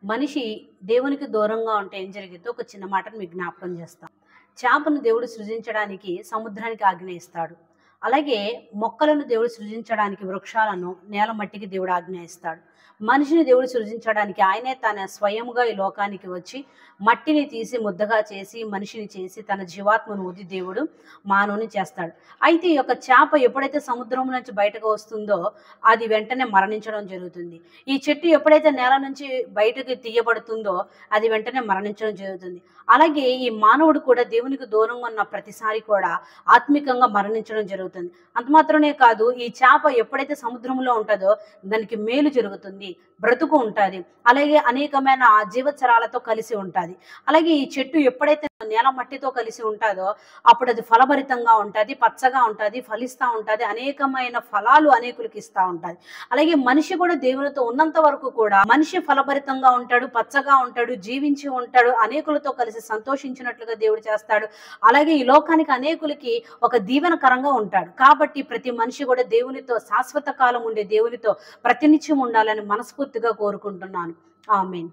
మనిషి దేవునికి దూరంగా ఉంటే ఏం జరిగిద్దో ఒక చిన్న మాటను మీకు జ్ఞాపకం చేస్తాం. చేపను దేవుడు సృజించడానికి సముద్రానికి ఆజ్ఞ ఇస్తాడు. అలాగే మొక్కలను దేవుడు సృజించడానికి వృక్షాలను, నేల మట్టికి దేవుడు ఆజ్ఞ ఇస్తాడు. మనిషిని దేవుడు సృజించడానికి ఆయనే తన స్వయముగా ఈ లోకానికి వచ్చి మట్టిని తీసి ముద్దగా చేసి మనిషిని చేసి తన జీవాత్మను ఊది దేవుడు మానవుని చేస్తాడు. అయితే ఈ యొక్క చేప ఎప్పుడైతే సముద్రం నుంచి బయటకు వస్తుందో అది వెంటనే మరణించడం జరుగుతుంది. ఈ చెట్టు ఎప్పుడైతే నేల నుంచి బయటకు తీయబడుతుందో అది వెంటనే మరణించడం జరుగుతుంది. అలాగే ఈ మానవుడు కూడా దేవునికి దూరంగా ఉన్న ప్రతిసారి కూడా ఆత్మికంగా మరణించడం జరుగుతుంది. అంత మాత్రమే కాదు, ఈ చేప ఎప్పుడైతే సముద్రంలో ఉంటుందో దానికి మేలు జరుగుతుంది, బ్రతుకు ఉంటుంది. అలాగే అనేకమైన జీవచరాలతో కలిసి ఉంటుంది. అలాగే ఈ చెట్టు ఎప్పుడైతే నేల మట్టితో కలిసి ఉంటుందో అప్పుడు అది ఫలభరితంగా ఉంటుంది, పచ్చగా ఉంటుంది, ఫలిస్తూ ఉంటుంది, అనేకమైన ఫలాలు అనేకులకు ఇస్తూ ఉంటుంది. అలాగే మనిషి కూడా దేవునితో ఉన్నంత వరకు కూడా మనిషి ఫలభరితంగా ఉంటాడు, పచ్చగా ఉంటాడు, జీవించి ఉంటాడు, అనేకులతో కలిసి సంతోషించినట్లుగా దేవుడు చేస్తాడు. అలాగే ఈ లోకానికి అనేకులకి ఒక దీవెనకరంగా ఉంటాడు. కాబట్టి ప్రతి మనిషి కూడా దేవునితో శాశ్వత కాలం ఉండే దేవునితో ప్రతినిత్యం ఉండాలని మనస్ఫూర్తిగా కోరుకుంటున్నాను. ఆమేన్.